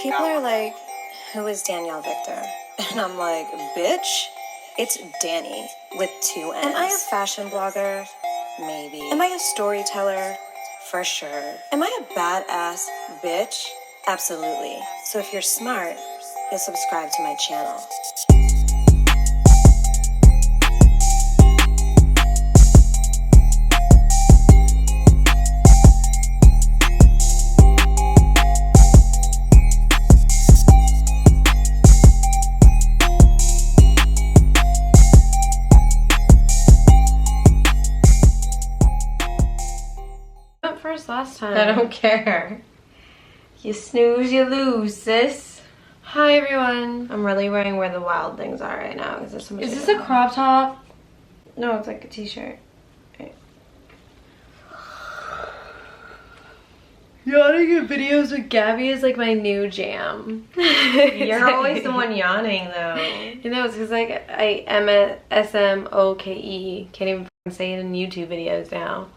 People are like, who is DanielleVictor? And I'm like, bitch, it's Danny with 2 N's. Am I a fashion blogger? Maybe. Am I a storyteller? For sure. Am I a badass bitch? Absolutely. So if you're smart, you'll subscribe to my channel. Last time. I don't care. You snooze, you lose, sis. Hi everyone. I'm really wearing Where the Wild Things Are right now because there's so much. Is this a crop top? No, it's like a t-shirt. Right. Yawning in videos with Gabby is like my new jam. You're always the one yawning though. You know, it's because like I am a SMOKE. Can't even say it in YouTube videos now.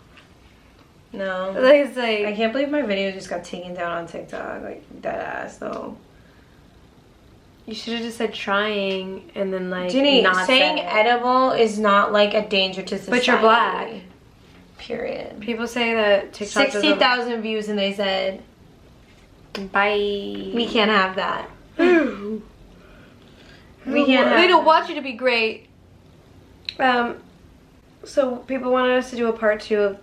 No. It's like, I can't believe my video just got taken down on TikTok. Like, dead ass, though. You should have just said trying and then, like, Ginny, not saying edible is not, like, a danger to society. But you're black. Period. People say that TikTok 60,000 views and they said, bye. We can't have that. We can't have They don't want you to be great. So people wanted us to do a part 2 of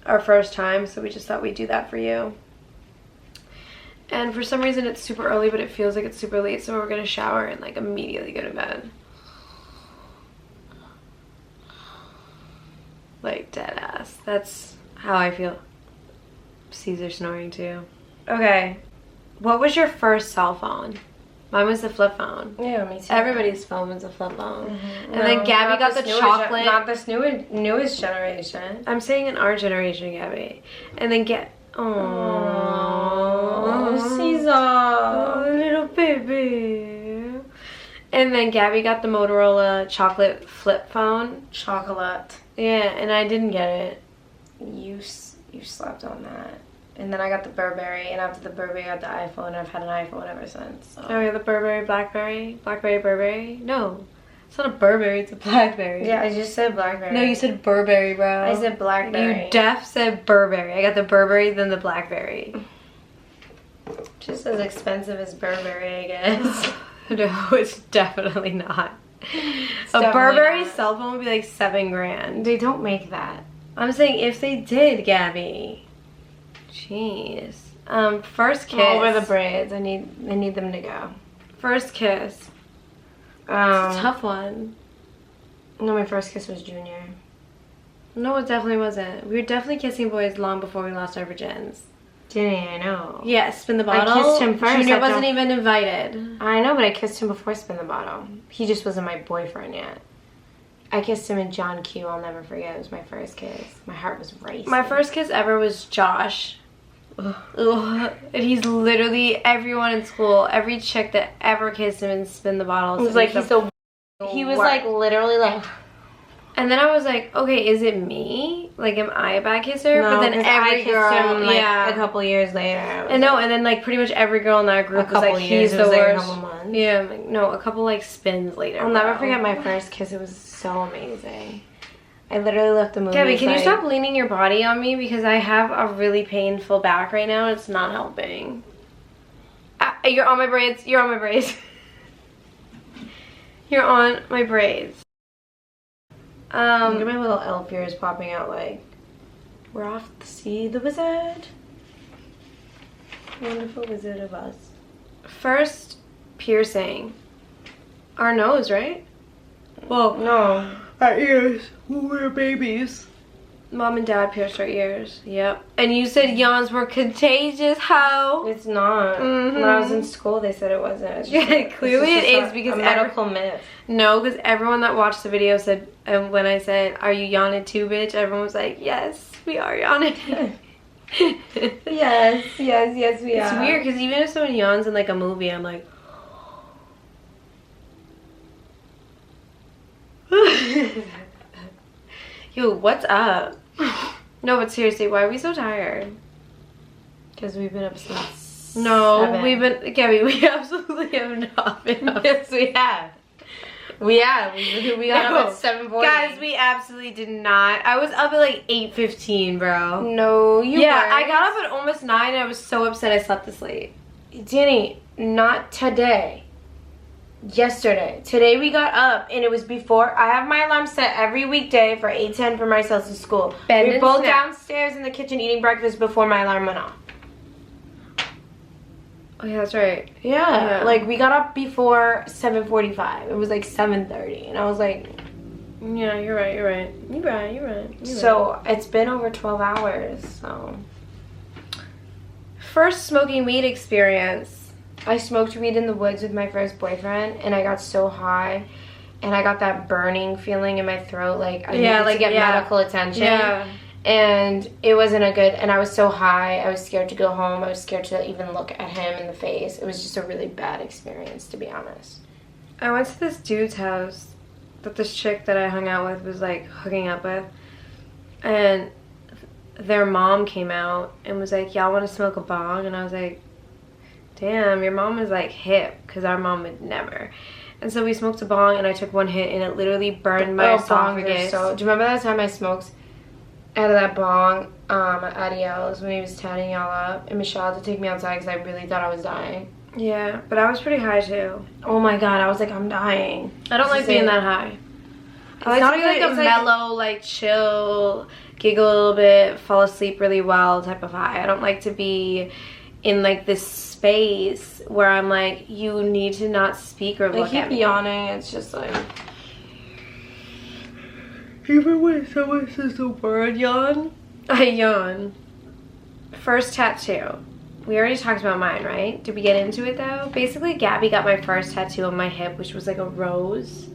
our first time, so we just thought we'd do that for you. And for some reason it's super early, but it feels like it's super late, so we're gonna shower and like immediately go to bed. Like dead ass. That's how I feel. Caesar snoring too. Okay. What was your first cell phone? Mine was the flip phone. Yeah, me too. Everybody's phone was a flip phone. Mm-hmm. And then Gabby got the chocolate. Not this newest generation. I'm saying in our generation, Gabby. And then Caesar. Little baby. And then Gabby got the Motorola chocolate flip phone. Chocolate. Yeah, and I didn't get it. You slept on that. And then I got the Burberry, and after the Burberry, I got the iPhone, and I've had an iPhone ever since. So. Oh, yeah, the Burberry, Blackberry? Blackberry, Burberry? No. It's not a Burberry, it's a Blackberry. Yeah, I just said Blackberry. No, you said Burberry, bro. I said Blackberry. You def said Burberry. I got the Burberry, then the Blackberry. Just as expensive as Burberry, I guess. No, it's definitely not. A Burberry cell phone would be like $7,000. They don't make that. I'm saying if they did, Gabby. Jeez. First kiss. Over the braids. I need them to go. First kiss. It's a tough one. No, my first kiss was junior. No, it definitely wasn't. We were definitely kissing boys long before we lost our virgins. Ginny, I know. Yes, Spin the Bottle. I kissed him first. Junior wasn't even invited. I know, but I kissed him before Spin the Bottle. He just wasn't my boyfriend yet. I kissed him in John Q. I'll never forget. It was my first kiss. My heart was racing. My first kiss ever was Josh. Ugh. And he's literally everyone in school, every chick that ever kissed him and Spin the Bottle. It was like he's so. He was like literally like. And then I was like, okay, is it me? Like, am I a bad kisser? No, but then every girl, him, like, yeah, a couple years later. And no, and then like pretty much every girl in that group was like, he's the worst. Like a couple months. Yeah, I'm like, no, a couple like spins later. I'll never forget my first kiss. It was so amazing. I literally left the movie. Gabby, can you stop leaning your body on me because I have a really painful back right now and it's not helping. You're on my braids. You're on my braids. You're on my braids. Look at my little elf ears popping out like, we're off to see the wizard. Wonderful Wizard of Oz. First piercing. Our nose, right? Well, no. Our ears. We're babies. Mom and Dad pierced our ears. Yep. And you said yawns were contagious. How? It's not. When I was in school, they said it wasn't. Yeah, clearly it is because a medical myth. No, because everyone that watched the video said, and when I said, "Are you yawning too, bitch?" Everyone was like, "Yes, we are yawning." yes, we are. It's weird because even if someone yawns in like a movie, I'm like. Yo, what's up? No, but seriously, why are we so tired? Because we've been up since No, 7. we've been, Gabby, we absolutely have not been up. Yes, we have. We got up at 7:40. Guys, we absolutely did not. I was up at like 8:15, bro. No, you weren't. I got up at almost 9 and I was so upset I slept this late. Danny, not today. Yesterday. Today we got up and it was before. I have my alarm set every weekday for 8:10 for Marcel's to school. Bend we were and both snap. downstairs in the kitchen eating breakfast before my alarm went off. Oh yeah, that's right. Yeah. Like we got up before 7:45. It was like 7:30 and I was like, Yeah, you're right. so it's been over 12 hours, so. First smoking weed experience. I smoked weed in the woods with my first boyfriend and I got so high and I got that burning feeling in my throat like I needed to get medical attention. Yeah. And it wasn't a good, and I was so high, I was scared to go home, I was scared to even look at him in the face. It was just a really bad experience, to be honest. I went to this dude's house that this chick that I hung out with was like hooking up with, and their mom came out and was like, y'all want to smoke a bong? And I was like, damn, your mom is like hip, because our mom would never. And so we smoked a bong and I took one hit and it literally burned my esophagus. Do you remember that time I smoked out of that bong at Adiel's when he was tatting y'all up, and Michelle had to take me outside because I really thought I was dying? Yeah, but I was pretty high too. Oh my god, I was like, I'm dying. I don't like being that high. I like to be like a mellow, like chill, giggle a little bit, fall asleep really well type of high. I don't like to be in like this space where I'm like, you need to not speak or look at me. I keep yawning, it's just like... Even when someone says the word yawn, I yawn. First tattoo. We already talked about mine, right? Did we get into it though? Basically, Gabby got my first tattoo on my hip, which was like a rose.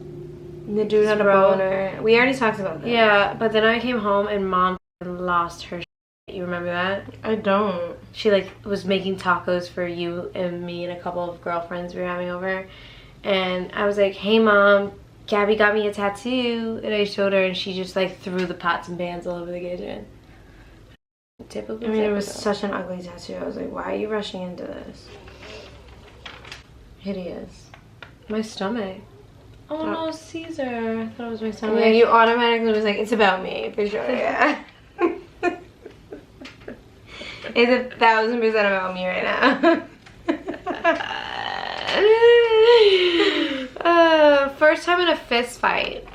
The dude had a boner. We already talked about that. Yeah, but then I came home and mom lost her shit. You remember that? I don't. She like was making tacos for you and me and a couple of girlfriends we were having over. And I was like, hey mom, Gabby got me a tattoo, and I showed her, and she just like threw the pots and pans all over the kitchen. Typical. I mean, it was such an ugly tattoo. I was like, why are you rushing into this? Hideous. My stomach. Oh no, Caesar. I thought it was my stomach. Yeah, you automatically was like, it's about me, for sure. Yeah. It's 1,000% about me right now. First time in a fist fight.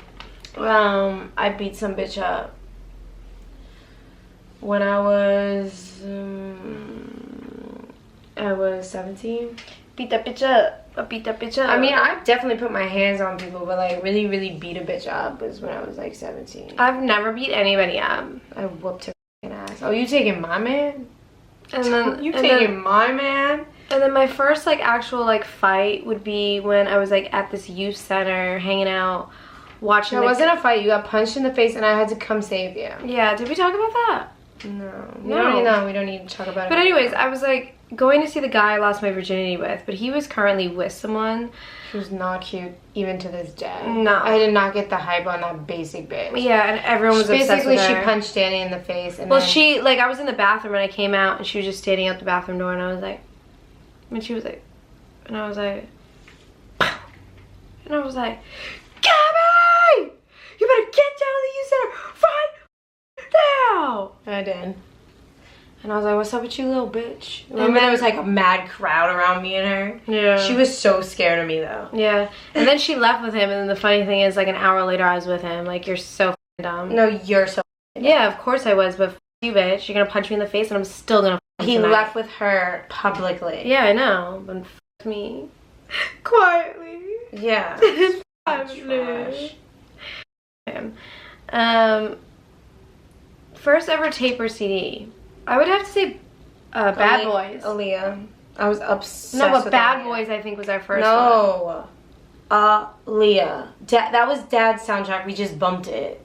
I beat some bitch up when I was 17. Beat that bitch up. I beat that bitch up. I mean, I definitely put my hands on people, but like really, really beat a bitch up was when I was like 17. I've never beat anybody up. I whooped her ass. Oh, you taking my man? And then you taking my man? And then my first like actual like fight would be when I was like at this youth center hanging out, watching. It wasn't a fight. You got punched in the face, and I had to come save you. Yeah. Did we talk about that? No. No. We don't need to talk about it. But anyways, I was like going to see the guy I lost my virginity with, but he was currently with someone. She was not cute even to this day. No. I did not get the hype on that basic bitch. Yeah, and everyone was obsessed with her. Basically, she punched Danny in the face. And well, then... she, like, I was in the bathroom and I came out and she was just standing out the bathroom door and I was like, and she was like, and I was like, and I was like, Gabby! You better get down to the youth center right now! I did. And I was like, what's up with you, little bitch? Remember there was like a mad crowd around me and her? Yeah. She was so scared of me though. Yeah. And then she left with him, and then the funny thing is, like, an hour later I was with him. Like, you're so f***ing dumb. No, you're so Yeah, of course I was, but f*** you, bitch. You're gonna punch me in the face and I'm still gonna f*** He tonight. left with her publicly. Yeah, I know. But f*** me. Quietly. Yeah. Privately. First ever tape or CD. I would have to say Bad Boys. Aaliyah. I was obsessed No, but with Bad Aaliyah. Boys I think was our first one. No. Aaliyah. That was Dad's soundtrack. We just bumped it.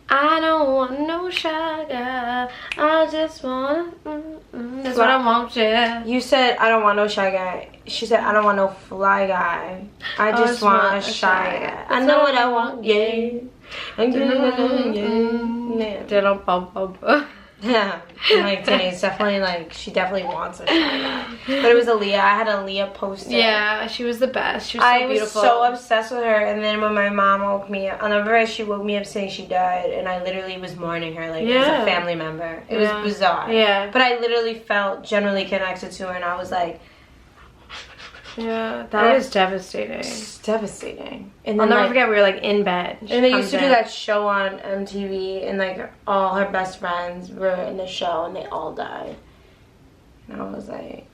I don't want no shy guy. I just want that's what I want, yeah. You said I don't want no shy guy. She said I don't want no fly guy. I just want a shy guy. I know what I want, yeah. Yeah, like Danny's definitely like, she definitely wants to try that. But it was Aaliyah. I had Aaliyah post it. Yeah, she was the best. She was so beautiful. I was so obsessed with her. And then when my mom woke me up, I'll never forget, she woke me up saying she died, and I literally was mourning her like as a family member. It was bizarre. Yeah. But I literally felt generally connected to her, and I was like, yeah, that was devastating. It's devastating. And I'll then, never forget, we were like in bed. And they used to do that show on MTV, and like all her best friends were in the show, and they all died. And I was like,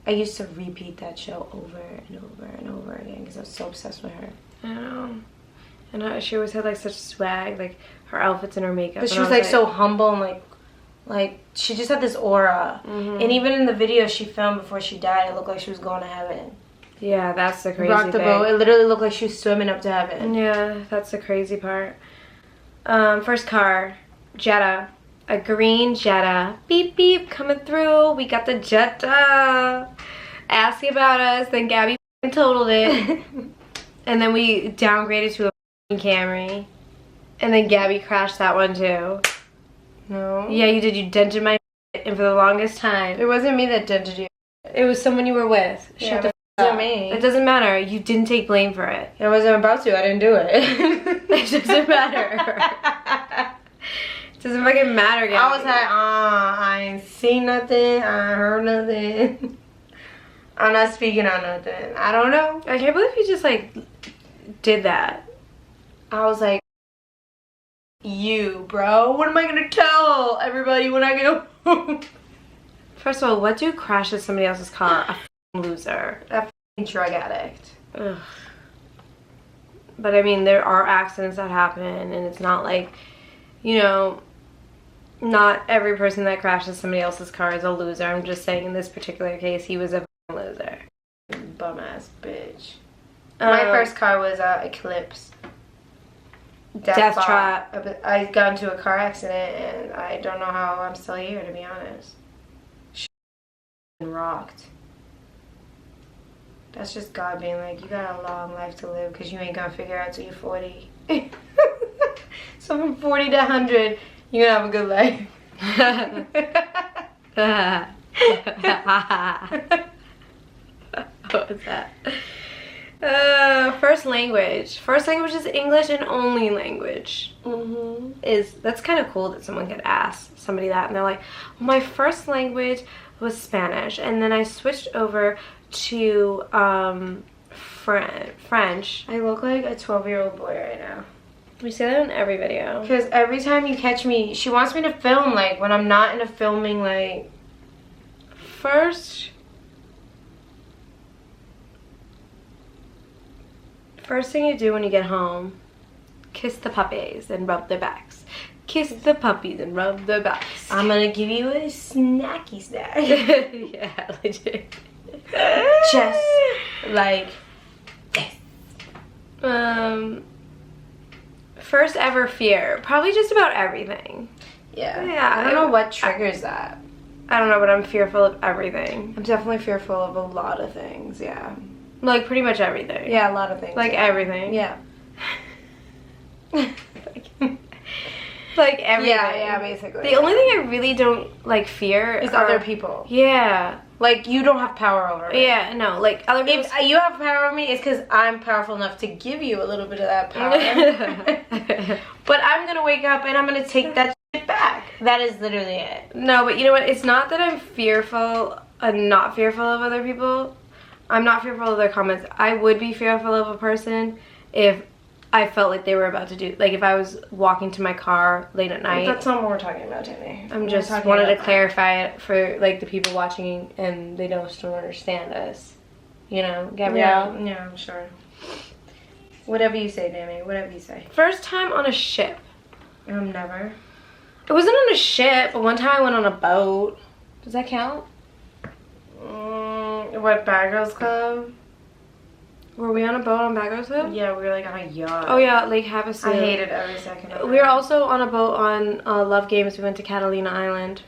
I used to repeat that show over and over and over again because I was so obsessed with her. I know. And she always had like such swag, like her outfits and her makeup. But she was like so humble and like she just had this aura. And even in the video she filmed before she died, it looked like she was going to heaven. Yeah, that's the crazy Rock the thing. boat. It literally looked like she was swimming up to heaven. Yeah, that's the crazy part. First car, Jetta. A green Jetta. Beep, beep, coming through. We got the Jetta. Asking about us. Then Gabby totaled it. And then we downgraded to a Camry. And then Gabby crashed that one too. No. Yeah, you did. You dented my and for the longest time. It wasn't me that dented you. It was someone you were with. Yeah, Shut the it wasn't me. It doesn't matter. You didn't take blame for it. I wasn't about to. I didn't do it. It doesn't matter. It doesn't fucking matter, Gabby. I was like, I ain't seen nothing. I ain't heard nothing. I'm not speaking on nothing. I don't know. I can't believe you just like did that. I was like, you, bro. What am I gonna tell everybody when I get home? First of all, what dude crashes somebody else's car? A f***ing loser. A f***ing drug addict. Ugh. But I mean, there are accidents that happen, and it's not like, you know, not every person that crashes somebody else's car is a loser. I'm just saying in this particular case, he was a f***ing loser. Bum ass bitch. My first car was Eclipse. Death Trap. I got into a car accident, and I don't know how I'm still here, to be honest. Rocked. That's just God being like, you got a long life to live because you ain't gonna figure out till you're 40. So from 40 to 100, you're gonna have a good life. What was that? First language. First language is English and only language. That's kind of cool that someone could ask somebody that and they're like, well, my first language was Spanish, and then I switched over to French. I look like a 12-year-old boy right now. We say that in every video. Because every time you catch me, she wants me to film, like, when I'm not in a filming, like... First thing you do when you get home, kiss the puppies and rub their backs. Kiss the puppies and rub their backs. I'm gonna give you a snacky snack. Yeah, legit. Just like this. First ever fear. Probably just about everything. Yeah. I don't know what triggers that. I don't know, but I'm fearful of everything. I'm definitely fearful of a lot of things, yeah. Like pretty much everything. Yeah, a lot of things. Like everything. Yeah. Like everything. Yeah, basically. The only thing I really don't like fear is other people. Yeah. Like, you don't have power over me. Yeah, no, like other people. If you have power over me, it's because I'm powerful enough to give you a little bit of that power. But I'm gonna wake up and I'm gonna take that shit back. That is literally it. No, but you know what? It's not that I'm fearful, not fearful of other people. I'm not fearful of their comments. I would be fearful of a person if I felt like they were about to do, like if I was walking to my car late at night. That's not what we're talking about, Tammy. I'm just wanted to clarify it for like the people watching and they don't still understand us. You know, Gabrielle? Yeah, I'm sure. Whatever you say, Tammy. Whatever you say. First time on a ship. Never. It wasn't on a ship, but one time I went on a boat. Does that count? What, Bad Girls Club? Were we on a boat on Bad Girls Club? Yeah, we were like on a yacht. Oh yeah, Lake Havasu. I hated every second of it. We were also on a boat on Love Games. We went to Catalina Island.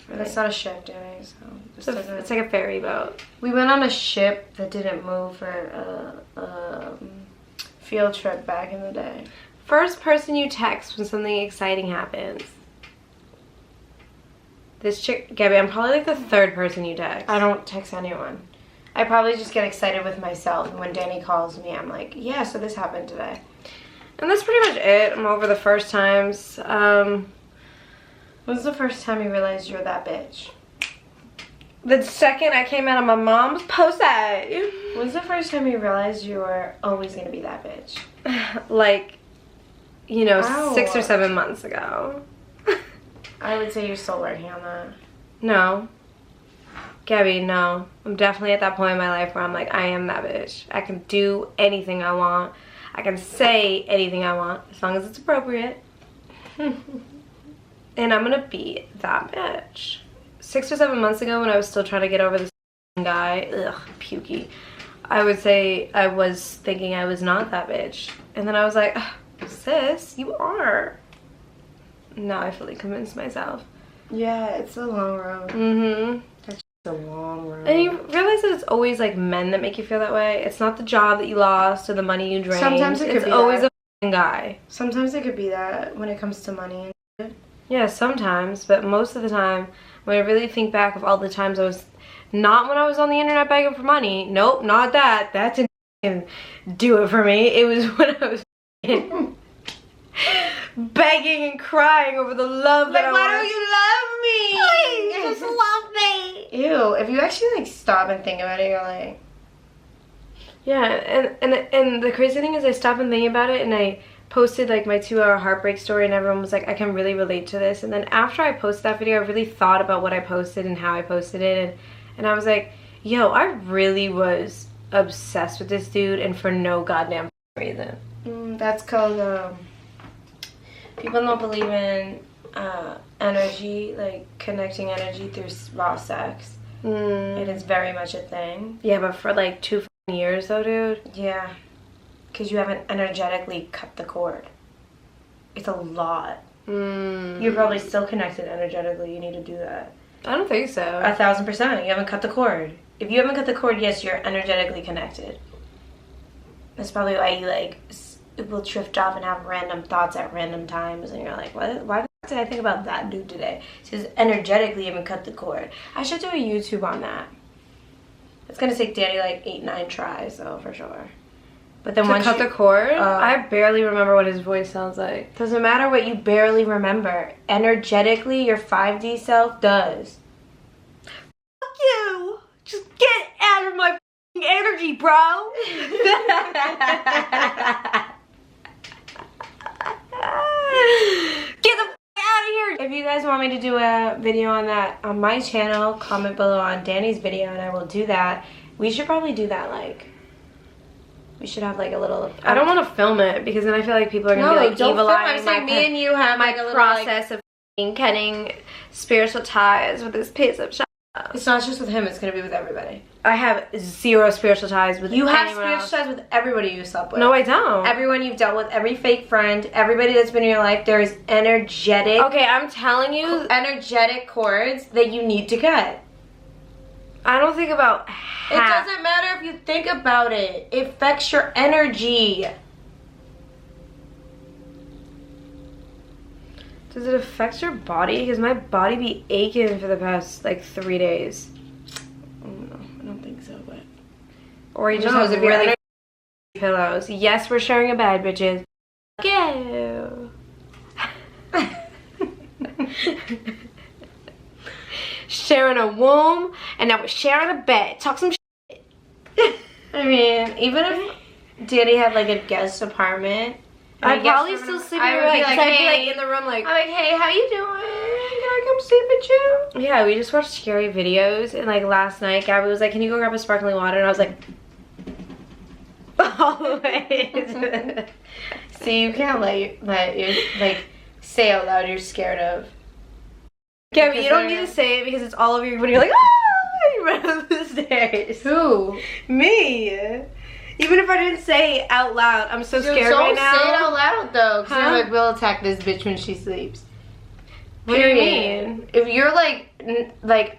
That's not a ship, Danny. So It's like a ferry boat. We went on a ship that didn't move for a field trip back in the day. First person you text when something exciting happens. This chick, Gabby, I'm probably like the third person you text. I don't text anyone. I probably just get excited with myself, and when Danny calls me, I'm like, yeah, so this happened today. And that's pretty much it. I'm over the first times. When's the first time you realized you're that bitch? The second I came out of my mom's pussy. When's the first time you realized you were always gonna be that bitch? Like, you know, Ow. 6 or 7 months ago. I would say you're still working on that. No. Gabby, no. I'm definitely at that point in my life where I'm like, I am that bitch. I can do anything I want. I can say anything I want as long as it's appropriate. And I'm gonna be that bitch. 6 or 7 months ago when I was still trying to get over this guy, ugh, pukey, I would say I was thinking I was not that bitch. And then I was like, sis, you are. Now I fully convinced myself. Yeah, it's a long road. Mm-hmm. That's just a long road. And you realize that it's always like men that make you feel that way. It's not the job that you lost or the money you drained. Sometimes it could it's be always that. a guy. Sometimes it could be that when it comes to money. Yeah, sometimes, but most of the time, when I really think back of all the times I was, not when I was on the internet begging for money. Nope, not that. That didn't do it for me. It was when I was begging and crying over the love that I wanted. Why don't you love me? Please, just love me. Ew, if you actually like stop and think about it, you're like, Yeah, and the crazy thing is I stopped and think about it, and I posted like my 2-hour heartbreak story, and everyone was like, I can really relate to this. And then after I posted that video, I really thought about what I posted and how I posted it, and I was like, yo, I really was obsessed with this dude, and for no goddamn reason. that's called, people don't believe in energy, like connecting energy through raw sex. It is very much a thing. Yeah, but for like 2 years though, dude. Yeah, because you haven't energetically cut the cord. It's a lot. You're probably still connected energetically. You need to do that. I don't think so. 1,000%. You haven't cut the cord. If you haven't cut the cord, yes, you're energetically connected. That's probably why you like will drift off and have random thoughts at random times, and you're like, what? Why the fuck did I think about that dude today? Because energetically, you haven't cut the cord. I should do a YouTube on that. It's gonna take Danny like 8-9 tries, though, for sure. But then once cut you the cord, I barely remember what his voice sounds like. doesn't matter what you barely remember. Energetically, your 5D self does. Fuck you! Just get out of my energy, bro! Get the out of here! If you guys want me to do a video on that on my channel, comment below on Danny's video, and I will do that. We should probably do that, like, we should have like a little. I don't want to film it because then I feel like people are gonna be like don't film. evil-eyeing I'm saying my me and you have my like a little, process of cutting spiritual ties with this piece of shit. It's not just with him. It's gonna be with everybody. I have 0 spiritual ties with You have anyone spiritual else. ties with everybody you slept with. No, I don't. Everyone you've dealt with, every fake friend, everybody that's been in your life, there is energetic. Okay, I'm telling you, Energetic cords that you need to cut. I don't think about It doesn't matter if you think about it. It affects your energy. Does it affect your body? Because my body be aching for the past like 3 days. No, I don't think so, but. Or you just No, have if you're really pillows. Yes, we're sharing a bed, bitches. Go. Sharing a womb, and now we're sharing a bed. Talk some shit. I mean, even if Danny had like a guest apartment, I'd probably still sleep in I your would bed. be like, I'd be hey, like in the room like, I'm like, hey, how you doing? Can I come sleep with you? yeah, we just watched scary videos, and like last night, Gabby was like, can you go grab a sparkling water? And I was like, always. See, you can't let you like say out loud you're scared of. Gabby, you don't need to say it because it's all over you when you're like, ah, you run up the stairs. Who? Me. Even if I didn't say it out loud, I'm so scared right now. Don't say it out loud though, because Huh? you're like, we'll attack this bitch when she sleeps. What do you Period. mean? If you're like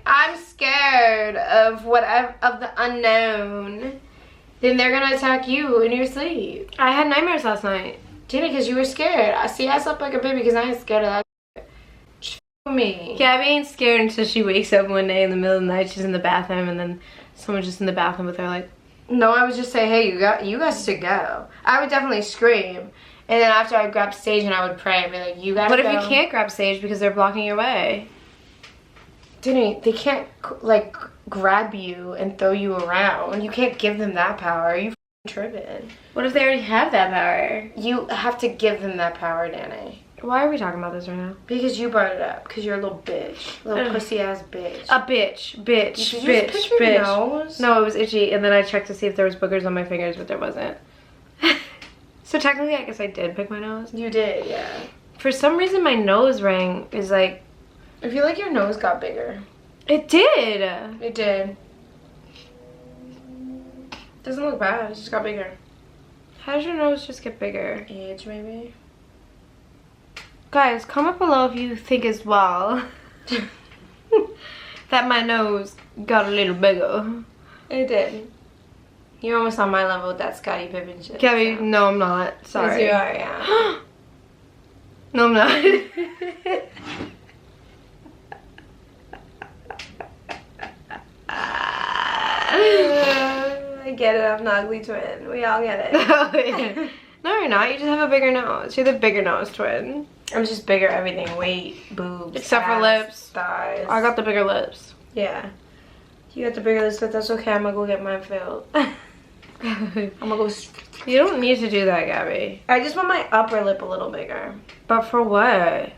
I'm scared of of the unknown, then they're gonna attack you in your sleep. I had nightmares last night. Jenny, because you were scared. See, I slept like a baby because I ain't scared of that. Me. Gabby ain't scared until she wakes up one day in the middle of the night. She's in the bathroom, and then someone's just in the bathroom with her, like. No, I would just say, hey, you guys to go. I would definitely scream, and then after I grab stage and I would pray, and be like, you guys. What go. if you can't grab stage because they're blocking your way? Jenny, they can't like grab you and throw you around. You can't give them that power. Are you tripping? What if they already have that power? You have to give them that power, Danny. Why are we talking about this right now? Because you brought it up. Because you're a little bitch. Little pussy ass bitch. A bitch. Bitch. Did you bitch. just pick your bitch. nose? No, it was itchy, and then I checked to see if there was boogers on my fingers, but there wasn't. So technically, I guess I did pick my nose. You did, yeah. For some reason, my nose ring is like... I feel like your nose got bigger. It did! It did. Doesn't look bad. It just got bigger. How does your nose just get bigger? Age, maybe? Guys, comment below if you think as well that my nose got a little bigger. It did. You're almost on my level with that Scottie Pippen shit. Gabby, so. no, I'm not. Sorry. Yes, you are, yeah. No, I'm not. I get it. I'm an ugly twin. We all get it. No, you're not. You just have a bigger nose. You're the bigger nose twin. I'm just bigger everything. Weight, boobs, Except for ass, lips. thighs. I got the bigger lips. Yeah. You got the bigger lips, but that's okay. I'm gonna go get mine filled. I'm gonna go. You don't need to do that, Gabby. I just want my upper lip a little bigger. But for what?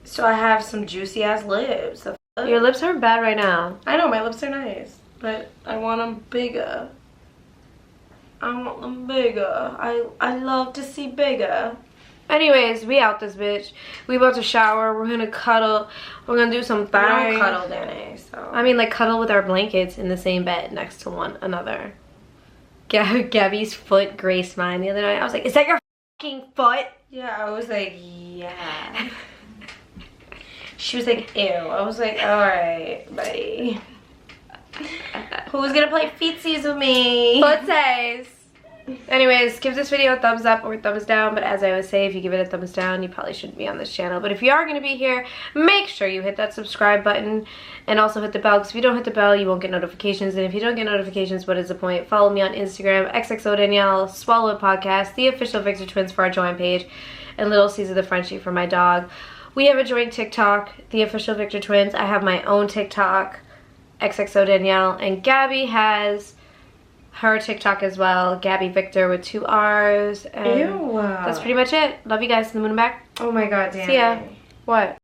So I have some juicy ass lips. The fuck? Your lips aren't bad right now. I know my lips are nice, but I want them bigger. I want them bigger. I love to see bigger. Anyways, we out this bitch. We about to shower. We're gonna cuddle. We're gonna do some I don't things. cuddle, Danny. So I mean, like cuddle with our blankets in the same bed next to one another. Gabby's foot graced mine the other night. I was like, "Is that your fucking foot?" yeah, I was like, yeah. She was like, ew. I was like, all right, buddy. Who's gonna play feetsies with me? Footsies. Anyways, give this video a thumbs up or a thumbs down, but as I always say, if you give it a thumbs down, you probably shouldn't be on this channel. But if you are going to be here, make sure you hit that subscribe button and also hit the bell, because if you don't hit the bell, you won't get notifications. And if you don't get notifications, what is the point? Follow me on Instagram, XXO Danielle, Swallow It Podcast, the official Victor Twins for our joint page, and Little Caesar the Frenchie for my dog. We have a joint TikTok, the official Victor Twins. I have my own TikTok, XXO Danielle, and Gabby has her TikTok as well, Gabby Victor with 2 R's. And Ew. that's pretty much it. Love you guys. To the moon and back. Oh my god, Danny. See ya. What?